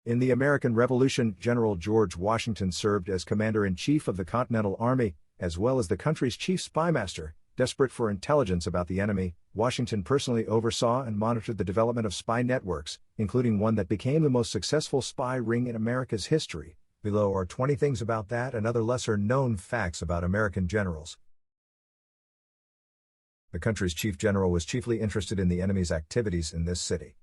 In the American Revolution, General George Washington served as Commander-in-Chief of the Continental Army, as well as the country's chief spymaster. Desperate for intelligence about the enemy, Washington personally oversaw and monitored the development of spy networks, including one that became the most successful spy ring in America's history. Below are 20 things about that and other lesser-known facts about American generals. The country's chief general was chiefly interested in the enemy's activities in this city.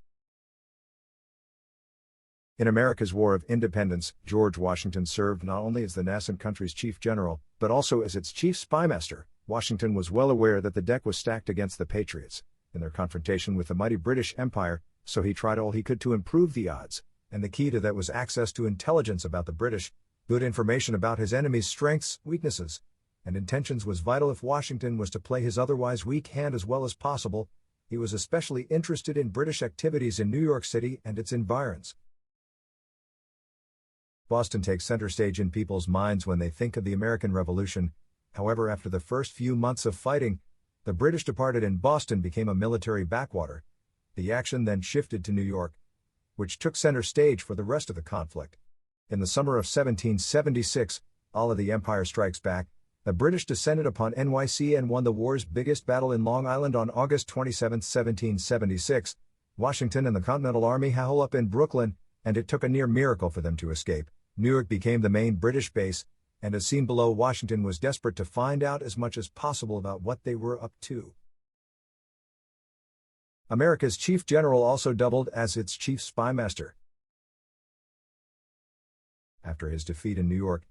In America's War of Independence, George Washington served not only as the nascent country's chief general, but also as its chief spymaster. Washington was well aware that the deck was stacked against the Patriots in their confrontation with the mighty British Empire, so he tried all he could to improve the odds, and the key to that was access to intelligence about the British. Good information about his enemy's strengths, weaknesses, and intentions was vital if Washington was to play his otherwise weak hand as well as possible. He was especially interested in British activities in New York City and its environs. Boston takes center stage in people's minds when they think of the American Revolution. However, after the first few months of fighting, the British departed and Boston became a military backwater. The action then shifted to New York, which took center stage for the rest of the conflict. In the summer of 1776, Allah the Empire Strikes Back, the British descended upon NYC and won the war's biggest battle in Long Island on August 27, 1776. Washington and the Continental Army hole up in Brooklyn, and it took a near miracle for them to escape. New York became the main British base, and as seen below, Washington was desperate to find out as much as possible about what they were up to. America's chief general also doubled as its chief spymaster. After his defeat in New York,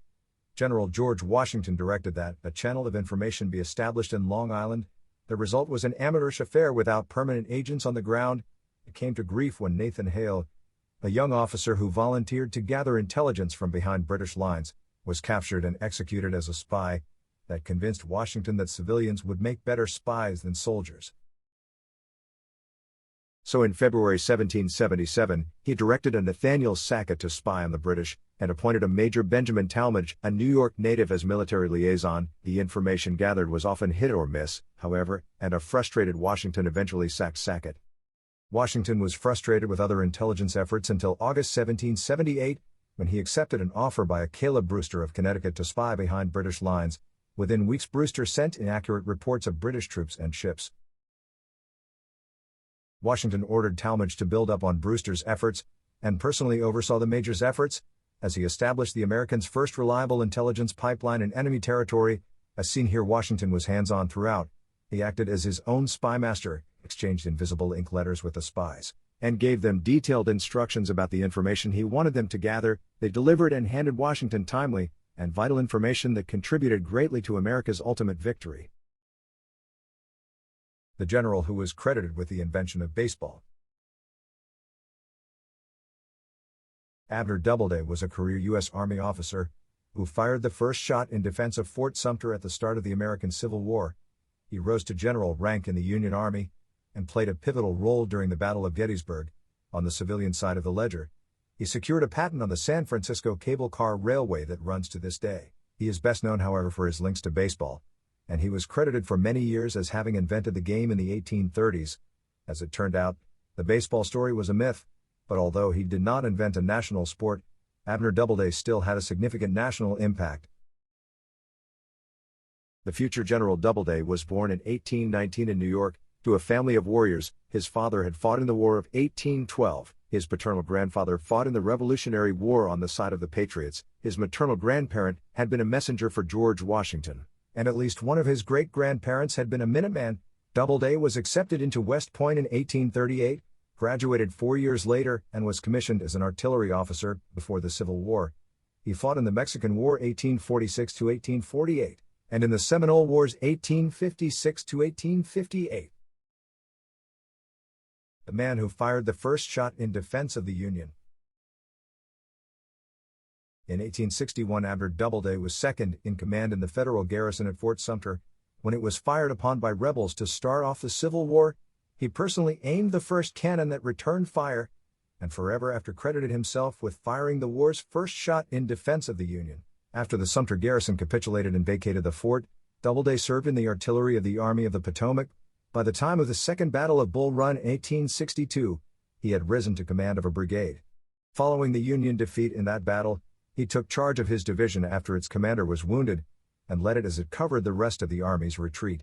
General George Washington directed that a channel of information be established in Long Island. The result was an amateurish affair without permanent agents on the ground. It came to grief when Nathan Hale, a young officer who volunteered to gather intelligence from behind British lines, was captured and executed as a spy. That convinced Washington that civilians would make better spies than soldiers. So in February 1777, he directed a Nathaniel Sackett to spy on the British, and appointed a Major Benjamin Talmadge, a New York native, as military liaison. The information gathered was often hit or miss, however, and a frustrated Washington eventually sacked Sackett. Washington was frustrated with other intelligence efforts until August 1778, when he accepted an offer by a Caleb Brewster of Connecticut to spy behind British lines. Within weeks, Brewster sent inaccurate reports of British troops and ships. Washington ordered Talmadge to build up on Brewster's efforts, and personally oversaw the Major's efforts, as he established the Americans' first reliable intelligence pipeline in enemy territory. As seen here, Washington was hands-on throughout. He acted as his own spymaster, exchanged invisible ink letters with the spies, and gave them detailed instructions about the information he wanted them to gather. They delivered and handed Washington timely and vital information that contributed greatly to America's ultimate victory. The general who was credited with the invention of baseball. Abner Doubleday was a career U.S. Army officer who fired the first shot in defense of Fort Sumter at the start of the American Civil War. He rose to general rank in the Union Army and played a pivotal role during the Battle of Gettysburg. On the civilian side of the ledger, he secured a patent on the San Francisco Cable Car Railway that runs to this day. He is best known, however, for his links to baseball, and he was credited for many years as having invented the game in the 1830s. As it turned out, the baseball story was a myth, but although he did not invent a national sport, Abner Doubleday still had a significant national impact. The future General Doubleday was born in 1819 in New York, to a family of warriors. His father had fought in the War of 1812, his paternal grandfather fought in the Revolutionary War on the side of the Patriots, his maternal grandparent had been a messenger for George Washington, and at least one of his great-grandparents had been a Minuteman. Doubleday was accepted into West Point in 1838, graduated 4 years later, and was commissioned as an artillery officer. Before the Civil War, he fought in the Mexican War 1846 to 1848, and in the Seminole Wars 1856 to 1858. The man who fired the first shot in defense of the Union. In 1861, Abner Doubleday was second in command in the Federal garrison at Fort Sumter. When it was fired upon by rebels to start off the Civil War, he personally aimed the first cannon that returned fire, and forever after credited himself with firing the war's first shot in defense of the Union. After the Sumter garrison capitulated and vacated the fort, Doubleday served in the artillery of the Army of the Potomac. By the time of the Second Battle of Bull Run in 1862, he had risen to command of a brigade. Following the Union defeat in that battle, he took charge of his division after its commander was wounded, and led it as it covered the rest of the army's retreat.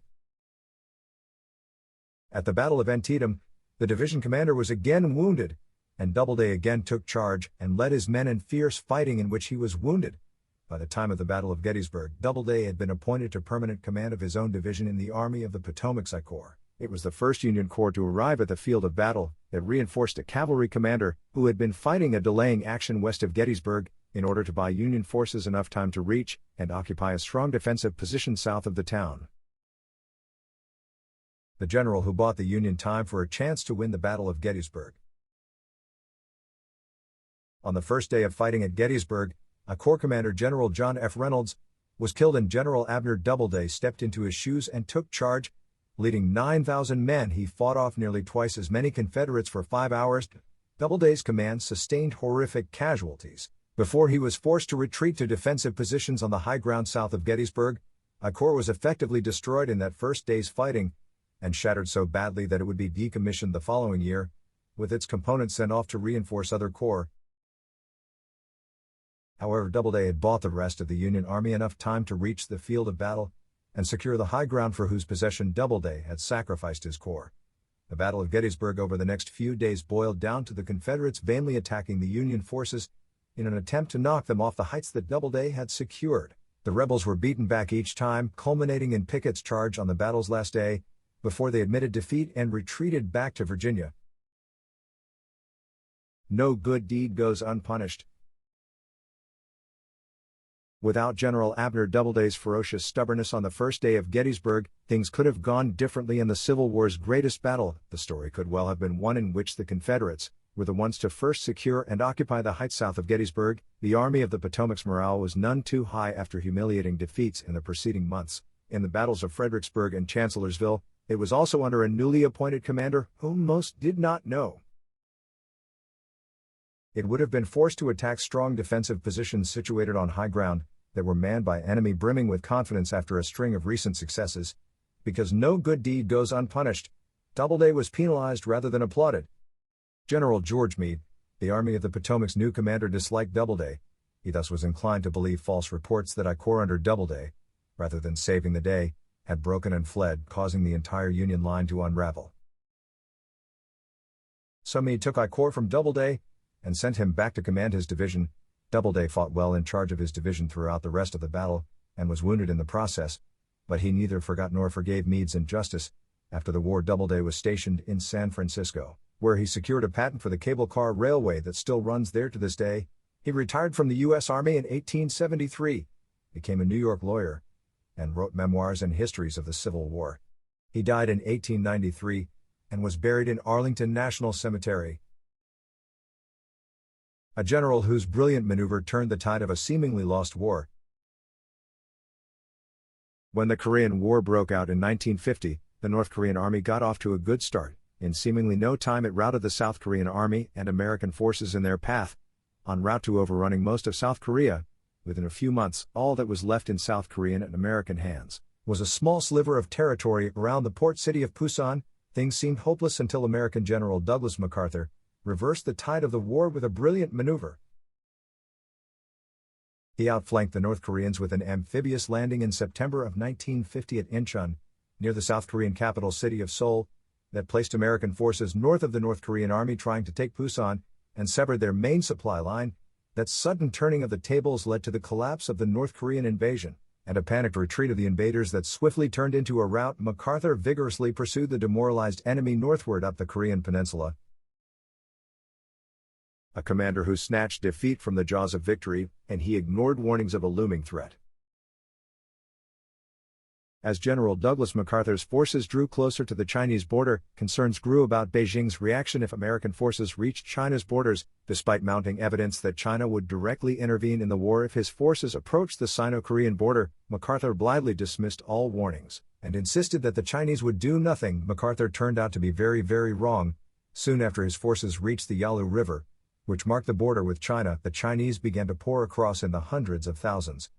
At the Battle of Antietam, the division commander was again wounded, and Doubleday again took charge and led his men in fierce fighting in which he was wounded. By the time of the Battle of Gettysburg, Doubleday had been appointed to permanent command of his own division in the Army of the Potomac's I Corps. It was the first Union Corps to arrive at the field of battle that reinforced a cavalry commander who had been fighting a delaying action west of Gettysburg in order to buy Union forces enough time to reach and occupy a strong defensive position south of the town. The general who bought the Union time for a chance to win the Battle of Gettysburg. On the first day of fighting at Gettysburg, a Corps commander, General John F. Reynolds, was killed, and General Abner Doubleday stepped into his shoes and took charge. Leading 9,000 men, he fought off nearly twice as many Confederates for 5 hours. Doubleday's command sustained horrific casualties. Before he was forced to retreat to defensive positions on the high ground south of Gettysburg, a corps was effectively destroyed in that first day's fighting, and shattered so badly that it would be decommissioned the following year, with its components sent off to reinforce other corps. However, Doubleday had bought the rest of the Union Army enough time to reach the field of battle and secure the high ground for whose possession Doubleday had sacrificed his corps. The Battle of Gettysburg over the next few days boiled down to the Confederates vainly attacking the Union forces in an attempt to knock them off the heights that Doubleday had secured. The rebels were beaten back each time, culminating in Pickett's charge on the battle's last day, before they admitted defeat and retreated back to Virginia. No good deed goes unpunished. Without General Abner Doubleday's ferocious stubbornness on the first day of Gettysburg, things could have gone differently in the Civil War's greatest battle. The story could well have been one in which the Confederates were the ones to first secure and occupy the heights south of Gettysburg. The Army of the Potomac's morale was none too high after humiliating defeats in the preceding months. In the battles of Fredericksburg and Chancellorsville, it was also under a newly appointed commander whom most did not know. It would have been forced to attack strong defensive positions situated on high ground that were manned by enemy brimming with confidence after a string of recent successes. Because no good deed goes unpunished, Doubleday was penalized rather than applauded. General George Meade, the Army of the Potomac's new commander, disliked Doubleday. He thus was inclined to believe false reports that I Corps under Doubleday, rather than saving the day, had broken and fled, causing the entire Union line to unravel. So Meade took I Corps from Doubleday and sent him back to command his division. Doubleday fought well in charge of his division throughout the rest of the battle, and was wounded in the process, but he neither forgot nor forgave Meade's injustice. After the war, Doubleday was stationed in San Francisco, where he secured a patent for the cable car railway that still runs there to this day. He retired from the U.S. Army in 1873, became a New York lawyer, and wrote memoirs and histories of the Civil War. He died in 1893, and was buried in Arlington National Cemetery. A general whose brilliant maneuver turned the tide of a seemingly lost war. When the Korean War broke out in 1950, the North Korean Army got off to a good start. In seemingly no time it routed the South Korean Army and American forces in their path, en route to overrunning most of South Korea. Within a few months, all that was left in South Korean and American hands was a small sliver of territory around the port city of Pusan. Things seemed hopeless until American General Douglas MacArthur reversed the tide of the war with a brilliant maneuver. He outflanked the North Koreans with an amphibious landing in September of 1950 at Incheon, near the South Korean capital city of Seoul, that placed American forces north of the North Korean Army trying to take Pusan, and severed their main supply line. That sudden turning of the tables led to the collapse of the North Korean invasion, and a panicked retreat of the invaders that swiftly turned into a rout. MacArthur vigorously pursued the demoralized enemy northward up the Korean peninsula. A commander who snatched defeat from the jaws of victory, and he ignored warnings of a looming threat. As General Douglas MacArthur's forces drew closer to the Chinese border, concerns grew about Beijing's reaction if American forces reached China's borders, despite mounting evidence that China would directly intervene in the war if his forces approached the Sino-Korean border. MacArthur blithely dismissed all warnings, and insisted that the Chinese would do nothing. MacArthur turned out to be very, very wrong. Soon after his forces reached the Yalu River, which marked the border with China, the Chinese began to pour across in the hundreds of thousands.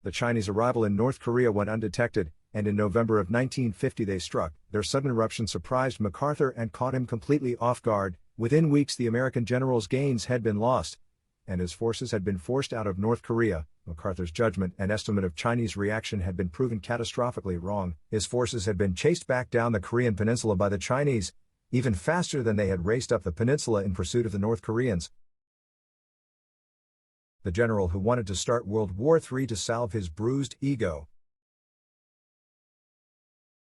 The Chinese arrival in North Korea went undetected, and in November of 1950 they struck. Their sudden eruption surprised MacArthur and caught him completely off guard. Within weeks, the American general's gains had been lost, and his forces had been forced out of North Korea. MacArthur's judgment and estimate of Chinese reaction had been proven catastrophically wrong. His forces had been chased back down the Korean peninsula by the Chinese, even faster than they had raced up the peninsula in pursuit of the North Koreans. The general who wanted to start World War III to salve his bruised ego.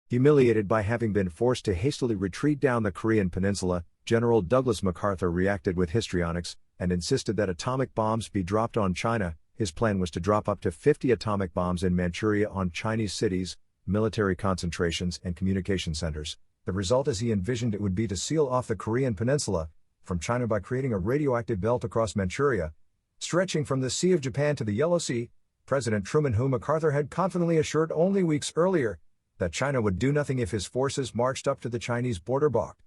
Humiliated by having been forced to hastily retreat down the Korean peninsula, General Douglas MacArthur reacted with histrionics and insisted that atomic bombs be dropped on China. His plan was to drop up to 50 atomic bombs in Manchuria on Chinese cities, military concentrations, and communication centers. The result, as he envisioned it, would be to seal off the Korean peninsula from China by creating a radioactive belt across Manchuria, stretching from the Sea of Japan to the Yellow Sea. President Truman, whom MacArthur had confidently assured only weeks earlier that China would do nothing if his forces marched up to the Chinese border, balked.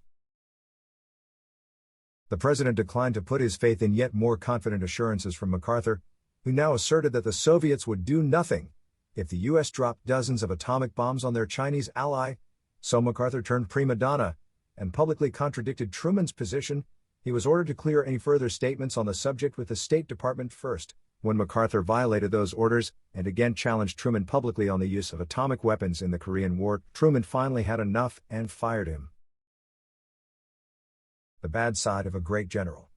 The president declined to put his faith in yet more confident assurances from MacArthur, who now asserted that the Soviets would do nothing if the U.S. dropped dozens of atomic bombs on their Chinese ally. So MacArthur turned prima donna and publicly contradicted Truman's position. He was ordered to clear any further statements on the subject with the State Department first. When MacArthur violated those orders and again challenged Truman publicly on the use of atomic weapons in the Korean War, Truman finally had enough and fired him. The bad side of a great general.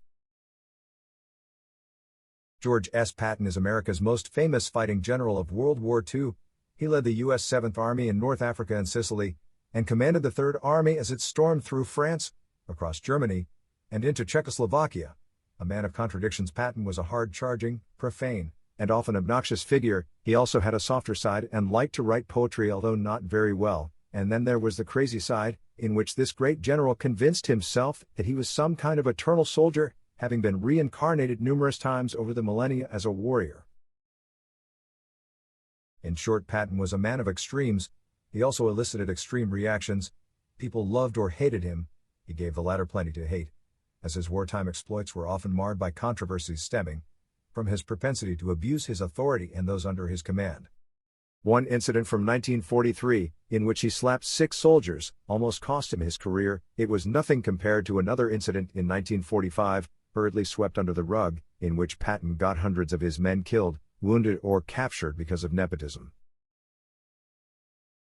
George S. Patton is America's most famous fighting general of World War II. He led the U.S. 7th Army in North Africa and Sicily, and commanded the 3rd Army as it stormed through France, across Germany, and into Czechoslovakia. A man of contradictions, Patton was a hard-charging, profane, and often obnoxious figure. He also had a softer side and liked to write poetry, although not very well. And then there was the crazy side, in which this great general convinced himself that he was some kind of eternal soldier, having been reincarnated numerous times over the millennia as a warrior. In short, Patton was a man of extremes. He also elicited extreme reactions. People loved or hated him. He gave the latter plenty to hate, as his wartime exploits were often marred by controversies stemming from his propensity to abuse his authority and those under his command. One incident from 1943, in which he slapped 6 soldiers, almost cost him his career. It was nothing compared to another incident in 1945, hurriedly swept under the rug, in which Patton got hundreds of his men killed, wounded, or captured because of nepotism.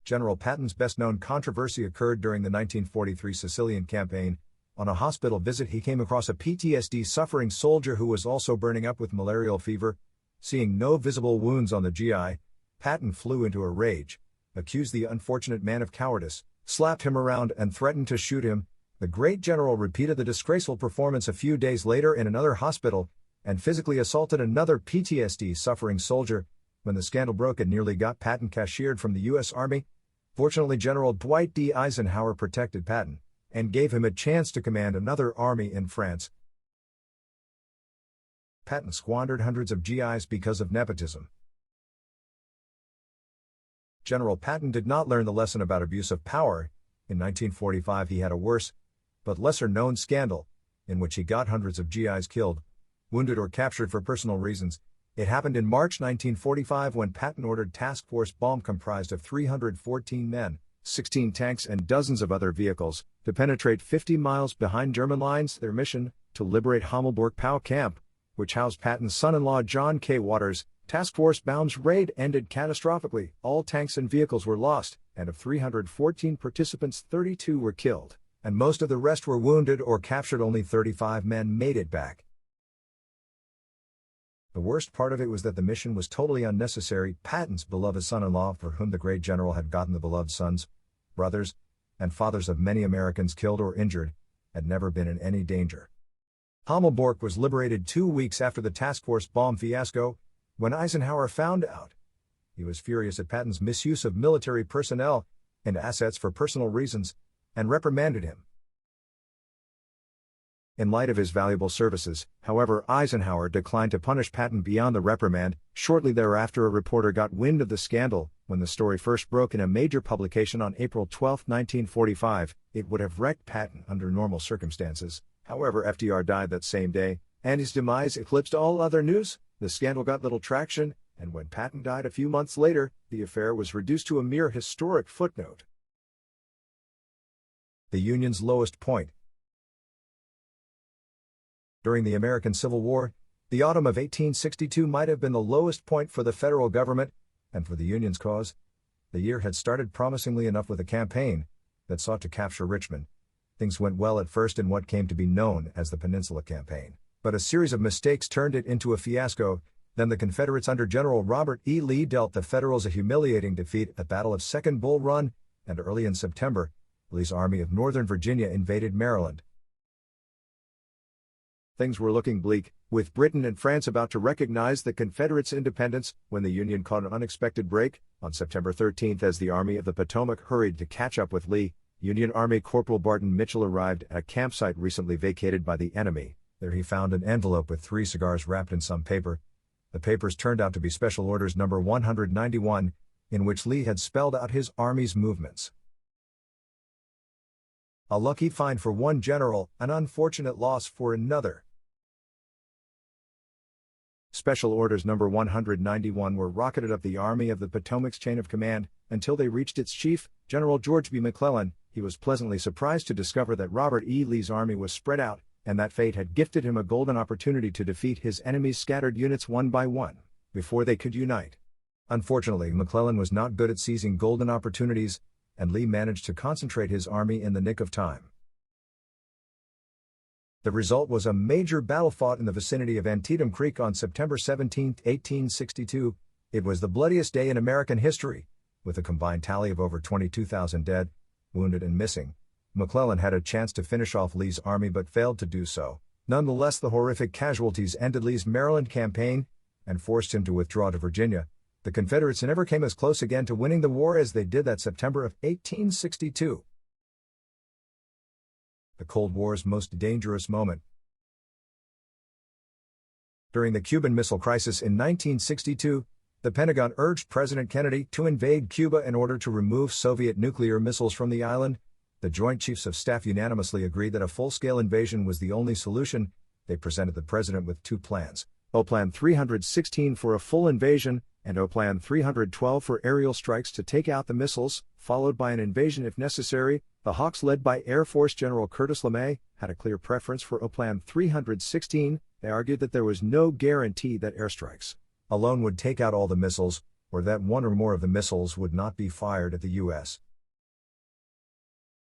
General Patton's best-known controversy occurred during the 1943 Sicilian campaign. On a hospital visit, he came across a PTSD-suffering soldier who was also burning up with malarial fever. Seeing no visible wounds on the GI, Patton flew into a rage, accused the unfortunate man of cowardice, slapped him around, and threatened to shoot him. The great general repeated the disgraceful performance a few days later in another hospital, and physically assaulted another PTSD-suffering soldier. When the scandal broke, it nearly got Patton cashiered from the U.S. Army. Fortunately, General Dwight D. Eisenhower protected Patton and gave him a chance to command another army in France. Patton squandered hundreds of GIs because of nepotism. General Patton did not learn the lesson about abuse of power. In 1945 he had a worse, but lesser-known scandal, in which he got hundreds of GIs killed, wounded, or captured for personal reasons. It happened in March 1945 when Patton ordered Task Force Bomb, comprised of 314 men, 16 tanks, and dozens of other vehicles, to penetrate 50 miles behind German lines. Their mission, to liberate Hammelburg POW camp, which housed Patton's son-in-law John K. Waters. Task Force Bomb's raid ended catastrophically. All tanks and vehicles were lost, and of 314 participants, 32 were killed, and most of the rest were wounded or captured. Only 35 men made it back. The worst part of it was that the mission was totally unnecessary. Patton's beloved son-in-law, for whom the great general had gotten the beloved sons, brothers, and fathers of many Americans killed or injured, had never been in any danger. Hammelburg was liberated 2 weeks after the Task Force Bomb fiasco. When Eisenhower found out, he was furious at Patton's misuse of military personnel and assets for personal reasons, and reprimanded him. In light of his valuable services, however, Eisenhower declined to punish Patton beyond the reprimand. Shortly thereafter, a reporter got wind of the scandal. When the story first broke in a major publication on April 12, 1945, it would have wrecked Patton under normal circumstances. However, FDR died that same day, and his demise eclipsed all other news. The scandal got little traction, and when Patton died a few months later, the affair was reduced to a mere historic footnote. The Union's lowest point. During the American Civil War, the autumn of 1862 might have been the lowest point for the federal government and for the Union's cause. The year had started promisingly enough with a campaign that sought to capture Richmond. Things went well at first in what came to be known as the Peninsula Campaign, but a series of mistakes turned it into a fiasco. Then the Confederates under General Robert E. Lee dealt the Federals a humiliating defeat at the Battle of Second Bull Run, and early in September, Lee's Army of Northern Virginia invaded Maryland. Things were looking bleak, with Britain and France about to recognize the Confederates' independence, when the Union caught an unexpected break. On September 13, as the Army of the Potomac hurried to catch up with Lee, Union Army Corporal Barton Mitchell arrived at a campsite recently vacated by the enemy. There he found an envelope with 3 cigars wrapped in some paper. The papers turned out to be Special Orders No. 191, in which Lee had spelled out his army's movements. A lucky find for one general, an unfortunate loss for another. Special Orders No. 191 were rocketed up the Army of the Potomac's chain of command, until they reached its chief, General George B. McClellan. He was pleasantly surprised to discover that Robert E. Lee's army was spread out, and that fate had gifted him a golden opportunity to defeat his enemy's scattered units one by one, before they could unite. Unfortunately, McClellan was not good at seizing golden opportunities, and Lee managed to concentrate his army in the nick of time. The result was a major battle fought in the vicinity of Antietam Creek on September 17, 1862. It was the bloodiest day in American history, with a combined tally of over 22,000 dead, wounded and missing. McClellan had a chance to finish off Lee's army but failed to do so. Nonetheless, the horrific casualties ended Lee's Maryland campaign and forced him to withdraw to Virginia. The Confederates never came as close again to winning the war as they did that September of 1862. The Cold War's most dangerous moment. During the Cuban Missile Crisis in 1962, the Pentagon urged President Kennedy to invade Cuba in order to remove Soviet nuclear missiles from the island. The Joint Chiefs of Staff unanimously agreed that a full-scale invasion was the only solution. They presented the president with 2 plans: O-Plan 316 for a full invasion, and O-Plan 312 for aerial strikes to take out the missiles, followed by an invasion if necessary. The Hawks, led by Air Force General Curtis LeMay, had a clear preference for O-Plan 316. They argued that there was no guarantee that airstrikes alone would take out all the missiles, or that one or more of the missiles would not be fired at the U.S.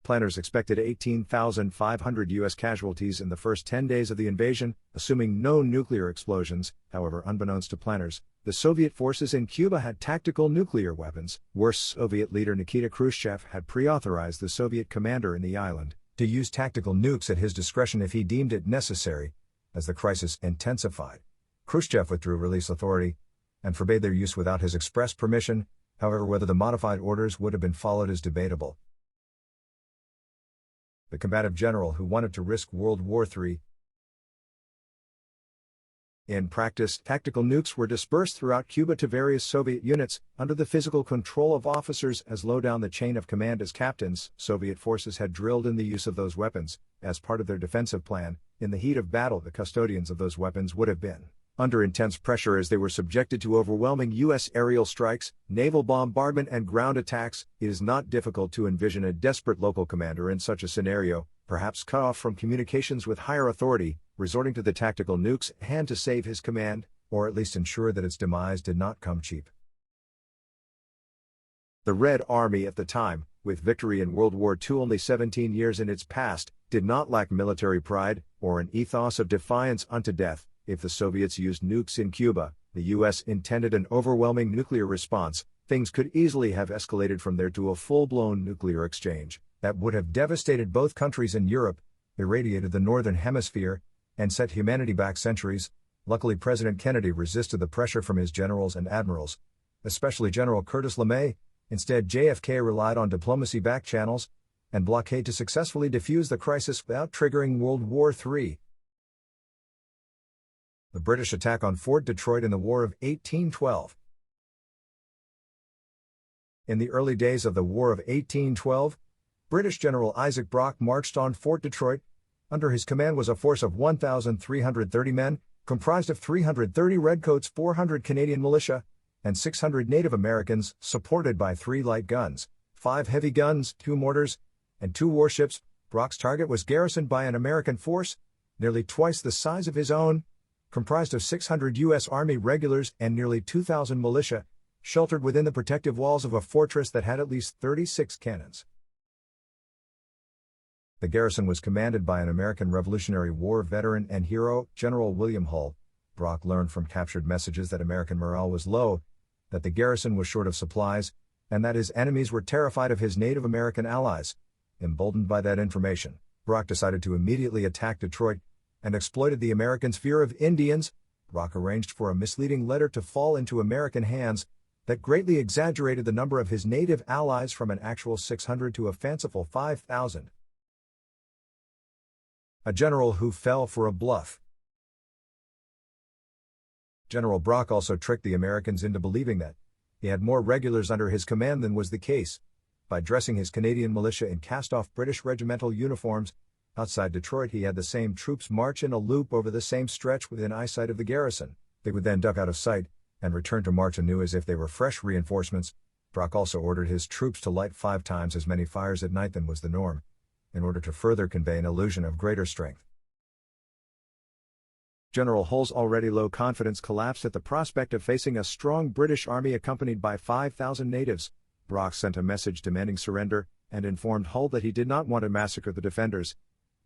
Planners expected 18,500 U.S. casualties in the first 10 days of the invasion, assuming no nuclear explosions. However, unbeknownst to planners, the Soviet forces in Cuba had tactical nuclear weapons. Worse, Soviet leader Nikita Khrushchev had pre-authorized the Soviet commander in the island to use tactical nukes at his discretion if he deemed it necessary. As the crisis intensified, Khrushchev withdrew release authority and forbade their use without his express permission. However, whether the modified orders would have been followed is debatable. The combative general who wanted to risk World War III. In practice, tactical nukes were dispersed throughout Cuba to various Soviet units, under the physical control of officers as low down the chain of command as captains. Soviet forces had drilled in the use of those weapons, as part of their defensive plan. In the heat of battle, the custodians of those weapons would have been under intense pressure as they were subjected to overwhelming U.S. aerial strikes, naval bombardment and ground attacks. It is not difficult to envision a desperate local commander in such a scenario, perhaps cut off from communications with higher authority, resorting to the tactical nukes at hand to save his command, or at least ensure that its demise did not come cheap. The Red Army at the time, with victory in World War II only 17 years in its past, did not lack military pride, or an ethos of defiance unto death. If the Soviets used nukes in Cuba, the U.S. intended an overwhelming nuclear response. Things could easily have escalated from there to a full-blown nuclear exchange that would have devastated both countries in Europe, irradiated the Northern Hemisphere, and set humanity back centuries. Luckily, President Kennedy resisted the pressure from his generals and admirals, especially General Curtis LeMay. Instead, JFK relied on diplomacy-backed channels and blockade to successfully defuse the crisis without triggering World War III. The British attack on Fort Detroit in the War of 1812. In the early days of the War of 1812, British General Isaac Brock marched on Fort Detroit. Under his command was a force of 1,330 men, comprised of 330 Redcoats, 400 Canadian militia, and 600 Native Americans, supported by 3 light guns, 5 heavy guns, 2 mortars, and 2 warships. Brock's target was garrisoned by an American force. nearly twice the size of his own, comprised of 600 U.S. Army regulars and nearly 2,000 militia, sheltered within the protective walls of a fortress that had at least 36 cannons. The garrison was commanded by an American Revolutionary War veteran and hero, General William Hull. Brock learned from captured messages that American morale was low, that the garrison was short of supplies, and that his enemies were terrified of his Native American allies. Emboldened by that information, Brock decided to immediately attack Detroit and exploited the Americans' fear of Indians. Brock arranged for a misleading letter to fall into American hands that greatly exaggerated the number of his native allies from an actual 600 to a fanciful 5,000. A general who fell for a bluff. General Brock also tricked the Americans into believing that he had more regulars under his command than was the case. By dressing his Canadian militia in cast-off British regimental uniforms, outside Detroit he had the same troops march in a loop over the same stretch within eyesight of the garrison. They would then duck out of sight and return to march anew as if they were fresh reinforcements. Brock also ordered his troops to light 5 times as many fires at night than was the norm, in order to further convey an illusion of greater strength. General Hull's already low confidence collapsed at the prospect of facing a strong British army accompanied by 5,000 natives. Brock sent a message demanding surrender, and informed Hull that he did not want to massacre the defenders,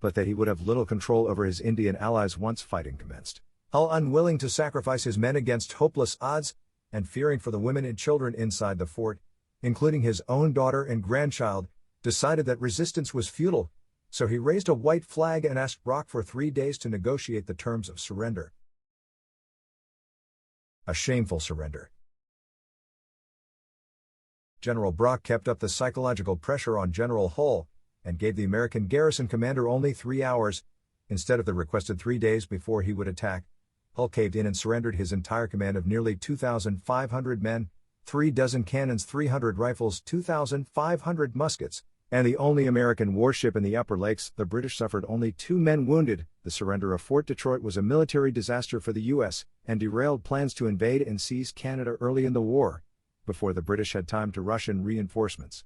but that he would have little control over his Indian allies once fighting commenced. Hull, unwilling to sacrifice his men against hopeless odds, and fearing for the women and children inside the fort, including his own daughter and grandchild, decided that resistance was futile, so he raised a white flag and asked Brock for 3 days to negotiate the terms of surrender. A shameful surrender. General Brock kept up the psychological pressure on General Hull, and gave the American garrison commander only 3 hours, instead of the requested 3 days before he would attack. Hull caved in and surrendered his entire command of nearly 2,500 men, 3 dozen cannons, 300 rifles, 2,500 muskets, and the only American warship in the Upper Lakes. The British suffered only 2 men wounded. The surrender of Fort Detroit was a military disaster for the U.S., and derailed plans to invade and seize Canada early in the war, before the British had time to rush in reinforcements.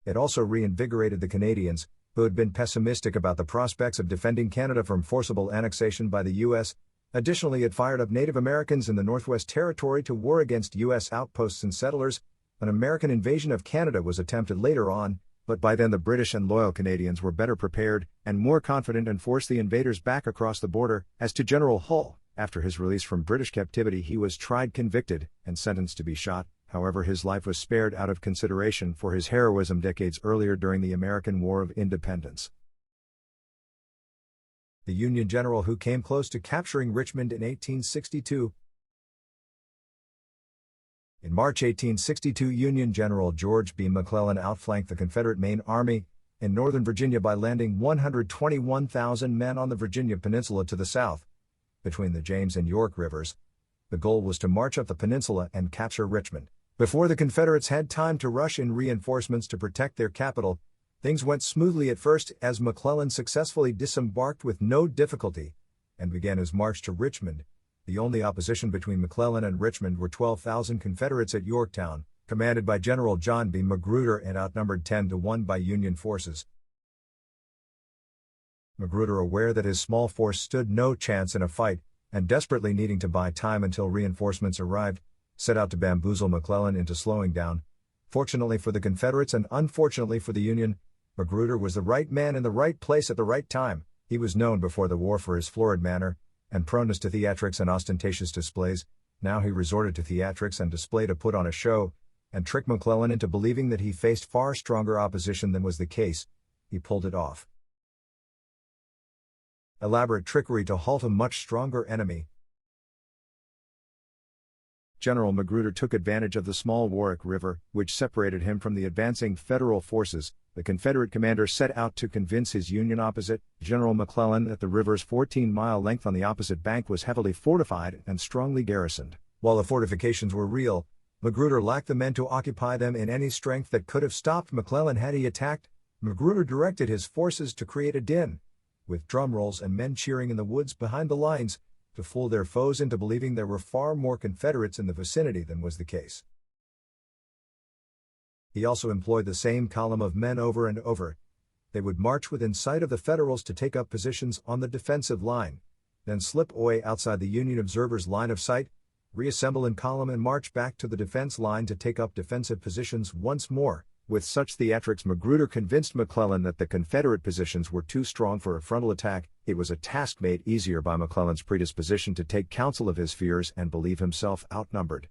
It also reinvigorated the Canadians, who had been pessimistic about the prospects of defending Canada from forcible annexation by the U.S. Additionally, it fired up Native Americans in the Northwest Territory to war against U.S. outposts and settlers. An American invasion of Canada was attempted later on, but by then the British and loyal Canadians were better prepared and more confident and forced the invaders back across the border. As to General Hull, after his release from British captivity he was tried, convicted, and sentenced to be shot. However, his life was spared out of consideration for his heroism decades earlier during the American War of Independence. The Union general who came close to capturing Richmond in 1862. In March 1862, Union General George B. McClellan outflanked the Confederate main army in northern Virginia by landing 121,000 men on the Virginia Peninsula to the south, between the James and York rivers. The goal was to march up the peninsula and capture Richmond. Before the Confederates had time to rush in reinforcements to protect their capital, things went smoothly at first as McClellan successfully disembarked with no difficulty and began his march to Richmond. The only opposition between McClellan and Richmond were 12,000 Confederates at Yorktown, commanded by General John B. Magruder and outnumbered 10-1 by Union forces. Magruder, aware that his small force stood no chance in a fight, and desperately needing to buy time until reinforcements arrived, set out to bamboozle McClellan into slowing down. Fortunately for the Confederates and unfortunately for the Union, Magruder was the right man in the right place at the right time. He was known before the war for his florid manner and proneness to theatrics and ostentatious displays. Now he resorted to theatrics and display to put on a show, and trick McClellan into believing that he faced far stronger opposition than was the case. He pulled it off. Elaborate trickery to halt a much stronger enemy. General Magruder took advantage of the small Warwick River, which separated him from the advancing Federal forces. The Confederate commander set out to convince his Union opposite, General McClellan, that the river's 14-mile length on the opposite bank was heavily fortified and strongly garrisoned. While the fortifications were real, Magruder lacked the men to occupy them in any strength that could have stopped McClellan had he attacked. Magruder directed his forces to create a din, with drum rolls and men cheering in the woods behind the lines, to fool their foes into believing there were far more Confederates in the vicinity than was the case. He also employed the same column of men over and over, They would march within sight of the Federals to take up positions on the defensive line, then slip away outside the Union observers' line of sight, reassemble in column and march back to the defense line to take up defensive positions once more. With such theatrics, Magruder convinced McClellan that the Confederate positions were too strong for a frontal attack. It was a task made easier by McClellan's predisposition to take counsel of his fears and believe himself outnumbered.